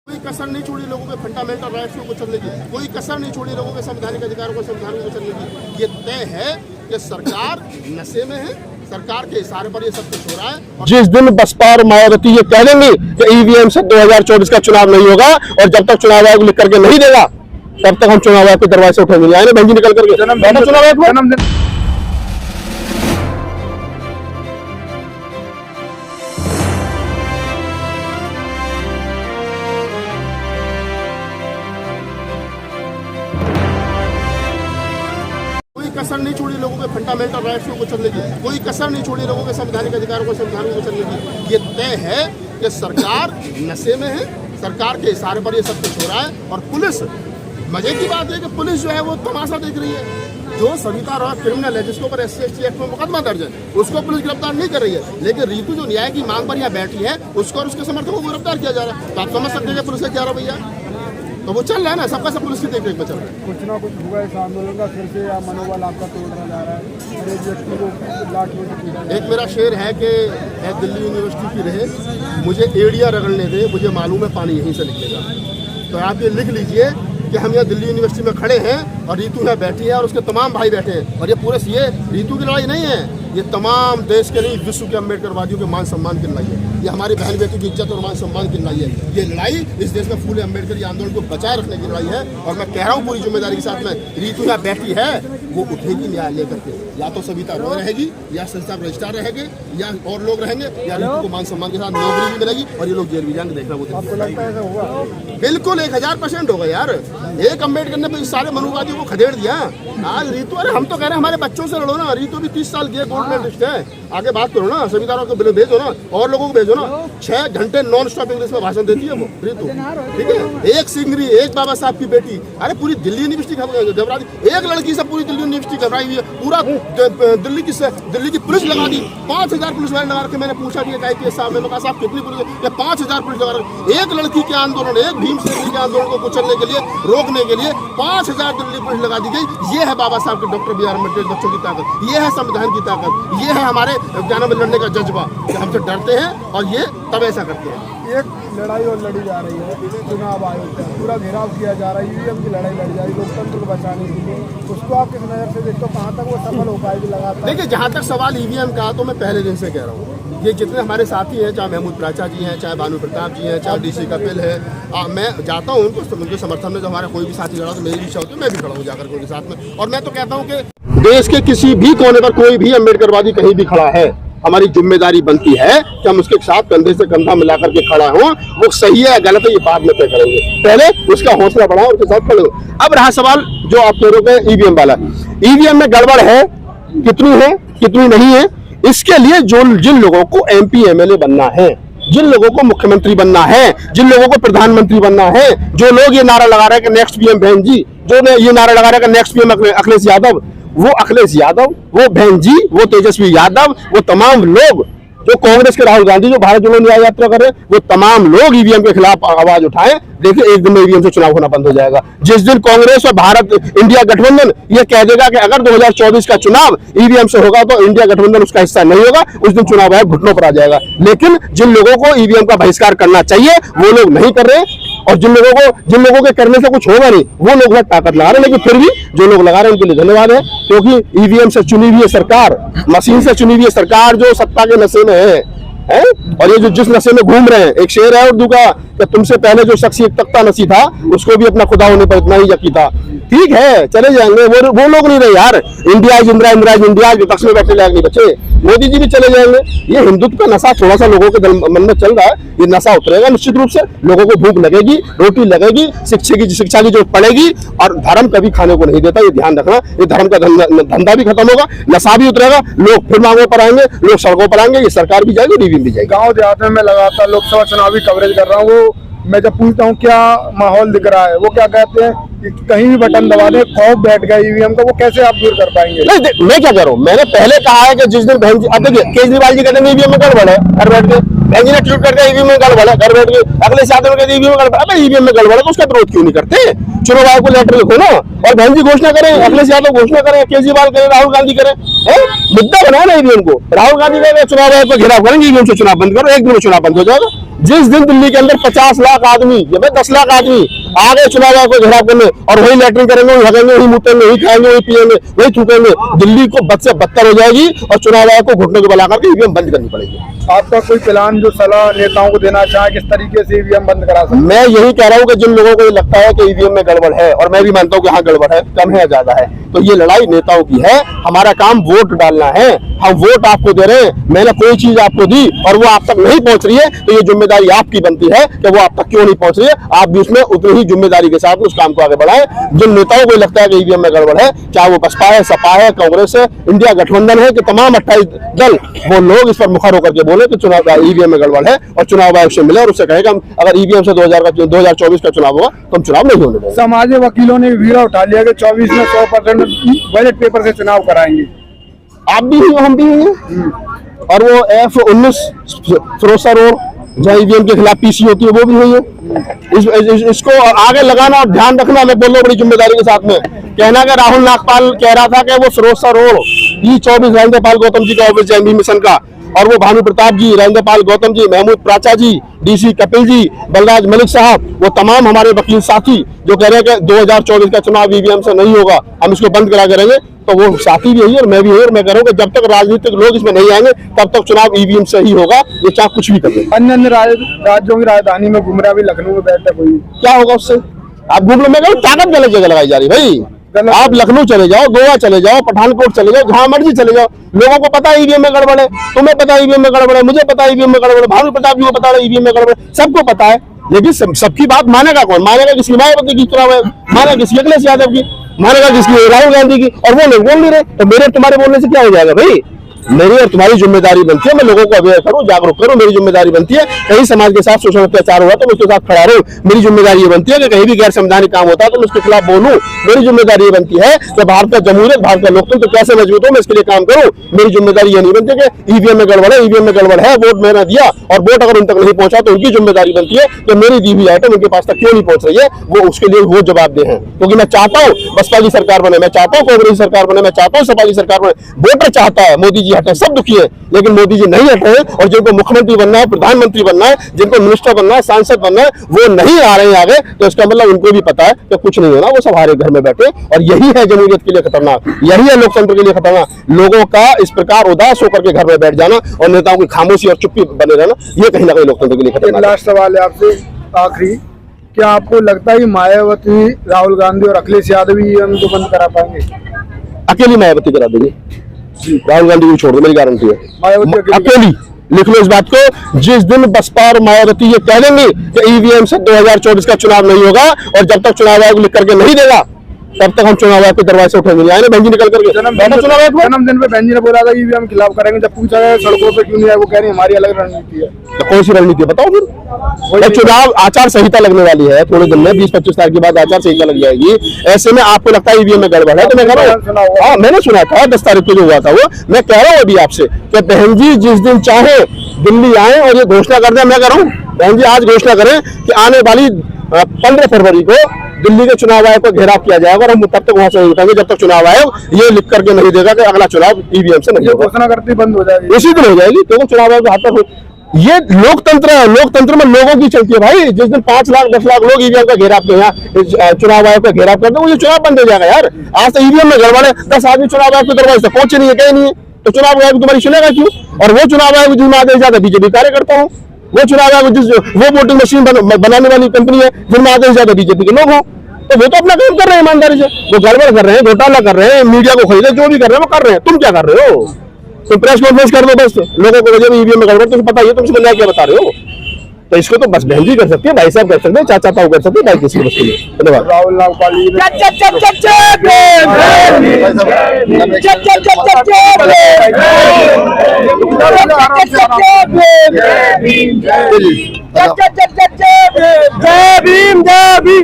कोई कसर नहीं छोड़ी लोगों के फंडामेंटल राइट्स को चलने की, कोई कसर नहीं छोड़ी लोगों के संवैधानिक अधिकारों को संविधान को चलने की। ये तय है कि सरकार नशे में है, सरकार के इशारे पर ये सब कुछ हो रहा है। जिस दिन बसपा और मायावती ये कह देंगे कि ईवीएम से 2024 का चुनाव नहीं होगा और जब तक चुनाव आयोग लिख करके नहीं देगा तब तक हम चुनाव आयोग के दरवाजे से उठेंगे। आए ना बहन जी निकल करके चुनाव आयोग कसर नहीं छोड़ी लोगों के फंडामेंटल राइट्स को चलने की, कोई कसर नहीं छोड़ी लोगों के संवैधानिक अधिकारों को संविधान को चलने की। ये तय है कि सरकार नशे में है, सरकार के इशारे पर ये सब कुछ हो रहा है। और पुलिस, मजे की बात है कि पुलिस जो है वो तमाशा देख रही है। जो सविता रॉय क्रिमिनल है, जिसके ऊपर SC/ST एक्ट में मुकदमा दर्ज है, उसको पुलिस गिरफ्तार नहीं कर रही है। लेकिन रीतू जो न्याय की मांग पर यहाँ बैठी है, उसको और उसके समर्थकों को गिरफ्तार किया जा रहा है। तो आप समझ सकते हैं पुलिस का क्या रवैया, तो वो चल रहा है ना, सबका सब पुलिस की देख रेख में चल रहा है। कुछ ना कुछ हुआ इस आंदोलन का, फिर से मनोबल आपका तोड़ा जा रहा है। हर एक व्यक्ति को लाठियों से पीटा जा रहा है। एक मेरा शेर है कि दिल्ली यूनिवर्सिटी की रहे, मुझे एड़िया रगड़ने दे, मुझे मालूम है पानी यहीं से निकलेगा। तो आप ये लिख लीजिए कि हम यहाँ दिल्ली यूनिवर्सिटी में खड़े हैं और रीतू यहाँ बैठी है और उसके तमाम भाई बैठे हैं। और ये पूरे ये रीतू की लड़ाई नहीं है, ये तमाम देश के नहीं विश्व के अम्बेडकरवादियों के मान सम्मान की लड़ाई है। ये हमारी बहन बेटी की इज्जत और मान सम्मान की लड़ाई है। ये लड़ाई इस देश में फूले अम्बेडकर आंदोलन को बचाए रखने की लड़ाई है। और मैं कह रहा हूँ पूरी जिम्मेदारी के साथ में, रीतू यहाँ बैठी है, वो उठेगी न्यायालय करके। या तो सविता रॉय रहेगी, या संस्था रजिस्ट्रार रहेंगे, या और लोग रहेंगे, या रीतू को मान सम्मान के साथ नौकरी भी मिलेगी और ये लोग जेल भी जाएंगे। देखना वो आपको लगता है ऐसा होगा? बिल्कुल 1000% होगा यार। एक अम्बेडकर ने तो सारे मनुवादियों को खदेड़ दिया। आज रीतू, अरे हम तो कह रहे हैं हमारे बच्चों से लड़ो ना। रीतू भी 30 साल की गोल्ड मेडलिस्ट है, आगे बात करो ना, सविता रॉय को भेजो ना, और लोगों को भेजो ना। 6 घंटे नॉन स्टॉप इंग्लिश में भाषण देती है वो रीतू, ठीक है। एक सिंगरी, एक बाबा साहब की बेटी, अरे पूरी दिल्ली यूनिवर्सिटी घबरा दी। एक लड़की से पूरी दिल्ली यूनिवर्सिटी घबराई हुई है। पूरा दिल्ली की पुलिस लगा दी, 5000 पुलिस वाले लगा रखे। मैंने पूछा भी IPS साहब, मैंने कहा साहब कितनी पुलिस? 5000 पुलिस लगा रखे। एक लड़की के आंदोलन, एक भीम सेन के आंदोलन को कुचलने के लिए, रोकने के लिए 5000 दिल्ली पुलिस लगा दी गई। ये है बाबा साहब के, डॉक्टर BR अम्बेडकर बच्चों की ताकत, ये है संविधान की ताकत, ये है हमारे ज्ञान में लड़ने का जज्बा कि हमसे डरते हैं और ये तब ऐसा करते हैं। एक लड़ाई और लड़ी जा रही है, चुनाव आयोग का पूरा घेराव किया जा रहा है, ईवीएम की लड़ाई लड़ी जा रही है लोकतंत्र को बचाने के लिए। उसको आप किस नज़र से देखते हो, कहाँ तक वो सफल हो पाएगी लगातार? देखिए, जहाँ तक सवाल ईवीएम का, तो मैं पहले दिन से कह रहा हूँ, ये जितने हमारे साथी हैं, चाहे महमूद प्राचा जी हैं, चाहे भानु प्रताप जी हैं, चाहे DC कपिल है, मैं जाता हूँ उनके समर्थन में। जब हमारा कोई भी साथी लड़ा तो मेरी भी इच्छा होती है मैं भी खड़ा हूँ जाकर उनके साथ में। और मैं तो कहता हूँ कि देश के किसी भी कोने पर कोई भी अम्बेडकरवादी कहीं भी खड़ा है, हमारी जिम्मेदारी बनती है कि हम उसके साथ कंधे से कंधा मिलाकर के खड़ा हों। वो सही है गलत है ये बाद में तय करेंगे, पहले उसका हौसला बढ़ाओ, उसके साथ खड़े हो। अब रहा सवाल जो आप कह रहे हो ईवीएम वाला, ईवीएम में गड़बड़ है, कितनी नहीं है, इसके लिए जिन लोगों को MP MLA बनना है, जिन लोगों को मुख्यमंत्री बनना है, जिन लोगों को प्रधानमंत्री बनना है, जो लोग ये नारा लगा रहे हैं कि नेक्स्ट PM बहन जी, जो ये नारा लगा रहे हैं कि नेक्स्ट PM अखिलेश यादव, वो अखिलेश यादव, वो बहन जी, वो तेजस्वी यादव, वो तमाम लोग जो कांग्रेस के राहुल गांधी जो भारत जोड़ो न्याय यात्रा कर रहे हैं, वो तमाम लोग ईवीएम के खिलाफ आवाज उठाएं। देखिए एक दिन में ईवीएम से चुनाव होना बंद हो जाएगा। जिस दिन कांग्रेस और भारत इंडिया गठबंधन ये कह देगा कि अगर 2024 का चुनाव ईवीएम से होगा तो इंडिया गठबंधन उसका हिस्सा नहीं होगा, उस दिन चुनाव आयोग घुटनों पर आ जाएगा। लेकिन जिन लोगों को ईवीएम का बहिष्कार करना चाहिए वो लोग नहीं कर रहे, और जिन लोगों के करने से कुछ होगा नहीं वो लोग ताकत लगा रहे हैं। लेकिन फिर भी जो लोग लगा रहे हैं उनके लिए धन्यवाद है, क्योंकि ईवीएम से चुनी हुई है सरकार, मशीन से चुनी हुई है सरकार जो सत्ता के नशे में है? और ये जो जिस नशे में घूम रहे हैं, एक शेर है उर्दू का कि तुमसे पहले जो शख्स एक तख्ता नसी था उसको भी अपना खुदा होने पर इतना ही यकीन था। ठीक है, चले जाएंगे, वो लोग नहीं रहे यार। India is Indira, Indira is India के तख्त में बैठे लायक नहीं बचे। मोदी जी भी चले जाएंगे। ये हिंदुत्व का नशा थोड़ा सा लोगों के मन में चल रहा है, ये नशा उतरेगा निश्चित रूप से। लोगों को भूख लगेगी, रोटी लगेगी, शिक्षा की जो पड़ेगी, और धर्म कभी खाने को नहीं देता, ये ध्यान रखना। ये धर्म का धंधा भी खत्म होगा, नशा भी उतरेगा, लोग फिर मांगों पर आएंगे, लोग सड़कों पर आएंगे, ये सरकार भी जाएगी, ईवीएम भी जाएगी। गाँव देहात में मैं लगातार लोकसभा चुनावी कवरेज कर रहा हूँ, मैं जब पूछता हूँ क्या माहौल दिख रहा है, वो क्या कहते हैं कि कहीं भी बटन दबा दे, खौफ बैठ गया ईवीएम का, वो कैसे आप दूर कर पाएंगे? नहीं, मैं क्या करूँ, मैंने पहले कहा है कि जिस दिन बहन जी, अब देखिए केजरीवाल जी कहते हैं ईवीएम में गड़बड़ है, घर बैठ के, बहन जी ने ट्वीट करके ईवीएम में गड़बड़ है, घर बैठ के, अखिलेश यादव कहते ईवीएम में गड़बड़। अब ईवीएम में गड़बड़ है तो उसका विरोध क्यों नहीं करते? चुनाव आयोग को लेटर लिखो ना, और बहन जी घोषणा करें, अखिलेश यादव घोषणा करें, केजरीवाल करें, राहुल गांधी करें, मुद्दा बनाए ना ईवीएम को। राहुल गांधी कहेगा चुनाव आयोग को घेराव करेंगे, ईवीएम से चुनाव बंद करो, एक दिन में चुनाव बंद हो जाएगा। जिस दिन दिल्ली के अंदर 50 लाख आदमी या 10 लाख आदमी आ गए चुनाव आयोग को घेराव करने और वही लैट्रिन करेंगे, वही हगेंगे, वही मुतेंगे, वही खाएंगे, वही पिएंगे, वही थूकेंगे, दिल्ली को बद से बदतर हो जाएगी और चुनाव आयोग को घुटने को बला करके ईवीएम बंद करनी पड़ेगी। आपका कोई प्लान जो सलाह नेताओं को देना चाहे किस तरीके से ईवीएम बंद करा सकते? मैं यही कह रहा हूँ कि जिन लोगों को ये लगता है कि ईवीएम में गड़बड़ है, और मैं भी मानता हूँ कि हाँ गड़बड़ है, कम है या ज्यादा है, तो ये लड़ाई नेताओं की है। हमारा काम वोट डालना है, हम वोट आपको दे रहे हैं, मैंने कोई चीज आपको दी और वो आप तक नहीं पहुंच रही है, तो ये जिम्मेदारी आपकी बनती है कि वो आप तक क्यों नहीं पहुंच रही है। आप भी उसमें उतनी ही जिम्मेदारी के साथ उस काम को आगे बढ़ाएं। जिन नेताओं को लगता है कि ईवीएम में गड़बड़ है, चाहे वो बसपा है, सपा है, कांग्रेस है, इंडिया गठबंधन है, कि तमाम 28 दल, वो लोग इस पर मुखर होकर के बोले कि चुनाव ईवीएम में गड़बड़ है और चुनाव आयोग से मिले और उससे कहे कि अगर ईवीएम से 2024 का चुनाव होगा तो हम चुनाव नहीं होने देंगे। समाज वकीलों ने वीरा उठा लिया कि 24 में 100% बैलेट पेपर से चुनाव कराएंगे। आप भी हैं, हम भी हैं, और वो F19 फिरोजशाह रोड जहाँ ईवीएम के खिलाफ पीसी होती है वो भी हुई है। इसको आगे लगाना और ध्यान रखना, मैं बोल रहा हूँ बड़ी जिम्मेदारी के साथ में। कहना कि राहुल नागपाल कह रहा था कि वो फिरोजशाह रोड E24 राजेंद्रपाल गौतम जी का ऑफिस है एमबी मिशन का, और वो भानु प्रताप जी, राजेंद्रपाल गौतम जी, महमूद प्राचा जी, डीसी कपिल जी, बलराज मलिक साहब, वो तमाम हमारे वकील साथी जो कह रहे हैं कि 2024 का चुनाव ईवीएम से नहीं होगा, हम इसको बंद करा करेंगे, तो वो साथी भी यही और मैं भी यही, और मैं कह रहा हूँ कि जब तक राजनीतिक लोग इसमें नहीं आएंगे तब तक चुनाव ईवीएम से ही होगा, ये चाहे कुछ भी कर दे। अन्य राज्यों की राजधानी में घूम रहा, अभी लखनऊ में बैठक हुई, क्या होगा उससे? आप घूम लो, मैं कहूँ ताकत गलत जगह लगाई जा रही भाई। आप लखनऊ चले जाओ, गोवा चले जाओ, पठानकोट चले जाओ, जहां मर्जी चले जाओ, लोगों को पता है ईवीएम में गड़बड़ है, तुम्हें पता है ईवीएम में गड़बड़ है, मुझे पता है ईवीएम में गड़बड़ है, भानु प्रताप जी को पता है ईवीएम में गड़बड़ है, सबको पता है। लेकिन सबकी बात मानेगा कौन? मानेगा किसी मायावती की चुनाव है, मानेगा किसी अखिलेश यादव की, मानेगा किसी राहुल गांधी की, और वो लोग बोल नहीं रहे, तो मेरे तुम्हारे बोलने से क्या हो जाएगा भाई? मेरी और तुम्हारी जिम्मेदारी बनती है, मैं लोगों को अवेयर करूं, जागरूक करूं, मेरी जिम्मेदारी बनती है। कहीं समाज के साथ शोषण अत्याचार हुआ तो मैं उसके साथ खड़ा रहूं, मेरी जिम्मेदारी ये बनती है कि कहीं भी गैर संवैधानिक काम होता है तो मैं उसके खिलाफ बोलूं, मेरी जिम्मेदारी ये बनती है कि भारत का जमहूरियत, भारत का लोकतंत्र कैसे मजबूत हो, मैं इसके लिए काम करूं। मेरी जिम्मेदारी ये नहीं बनती कि ईवीएम में गड़बड़ है, ईवीएम में गड़बड़ है, वोट मैंने दिया और वोट अगर उन तक नहीं पहुंचा तो उनकी जिम्मेदारी बनती है कि मेरी दी हुई आइटम उनके पास तक क्यों नहीं पहुंच रही है, वो उसके लिए वो जवाब दे हैं। क्योंकि मैं चाहता हूं बसपा की सरकार बने, मैं चाहता हूं कांग्रेस की सरकार बने, मैं चाहता हूं सपा की सरकार बने। वोटर चाहता है मोदी जी हटे, सब दुखी है, लेकिन मोदी जी नहीं हटे हैं, और जिनको मुख्यमंत्री बनना है, प्रधानमंत्री बनना है, जिनको मिनिस्टर बनना है, सांसद बनना है, वो नहीं आ रहे हैं आगे, तो इसका मतलब उनको भी पता है कि कुछ नहीं होना, वो सब हमारे घर में बैठे। और यही है जमहूरियत के लिए खतरनाक, यही है लोकतंत्र के लिए खतरनाक, लोगों का इस प्रकार उदास होकर के घर में बैठ जाना और नेताओं की खामोशी और चुप्पी बने रहना, ये कहीं ना कहीं लोकतंत्र के लिए खतरनाक। लास्ट सवाल है आपसे आखिरी, क्या आपको लगता है कि मायावती, राहुल गांधी और अखिलेश यादव ईवीएम को बंद करा पाएंगे? अकेली मायावती करा देंगे, राहुल गांधी को छोड़ दो, मेरी गारंटी है। मायावती अकेली, लिख लो इस बात को, जिस दिन बसपा और मायावती ये कह देंगे कि ईवीएम से 2024 का चुनाव नहीं होगा, और जब तक चुनाव आयोग लिख करके नहीं देगा तब तक हम चुनाव आयोग के दरवाजे से उठेंगे। आए ना बहन जी निकल करके जन्मदिन पे बहन जी ने बोला था ईवीएम खिलाफ करेंगे, जब पूछा गया सड़कों पे क्यों नहीं आए, वो कह रही हमारी अलग रणनीति है। तो कौन सी रणनीति बताओ फिर? चुनाव आचार संहिता लगने वाली है थोड़े दिन में, 20-25 तारीख के बाद आचार संहिता लग जाएगी। ऐसे में आपको लगता है ईवीएम में गड़बड़ है, तो मैं कह रहा हूँ, हाँ मैंने सुना था 10 तारीख को जो हुआ था वो, मैं कह रहा हूँ अभी आपसे कि बहन जी जिस दिन चाहे दिल्ली आए और ये घोषणा कर दें, मैं कह रहा हूँ बहन जी आज घोषणा करें कि आने वाली 15 फरवरी को दिल्ली के चुनाव आयोग को घेराव किया जाएगा, और हम तब तक वहां से नहीं उठेंगे जब तक चुनाव आयोग ये लिख करके नहीं देगा कि अगला चुनाव ईवीएम से नहीं होगा। घोषणा करती बंद हो जाएगी, इसी दिन हो जाएगी, क्योंकि चुनाव आयोग हाथ तक, ये लोकतंत्र है, लोकतंत्र में लोगों की चलती है भाई। जिस दिन 5 लाख 10 लाख लोग ईवीएम का घेराव के यहाँ चुनाव आयोग का घेराव करते हैं, वो ये चुनाव बंद हो जाएगा यार। आज तो ईवीएम में गड़बड़ है, 10 आदमी चुनाव आयोग के दरवाजे से पहुंचे नहीं है, कहीं नहीं है, तो चुनाव आयोग तुम्हारी सुनेगा क्यों? और वो चुनाव आयोग जिसमें आदेश जाता है बीजेपी कार्यकर्ता हूँ, वो चुनाव आयोग वो वोटिंग मशीन बनाने वाली कंपनी है जिनमें आदेश जाता है बीजेपी के लोग हो, तो वो तो अपना काम कर रहे हैं ईमानदारी से। वो गड़बड़ कर रहे हैं, घोटाला कर रहे हैं, मीडिया को खरीदे, जो भी कर रहे हैं वो कर रहे हैं। तुम क्या कर रहे हो? तुम प्रेस कॉन्फ्रेंस कर दो बस, लोगों को वजह ईवीएम में गड़बड़ तुम्हें पता ही है, तुम इसको क्या बता रहे हो? तो इसको तो बस बहन जी कर सकती है, भाई साहब कर सकते हैं, चाचा ताऊ कर सकते हैं, भाई किसी बस के लिए। धन्यवाद। राहुल नागपाल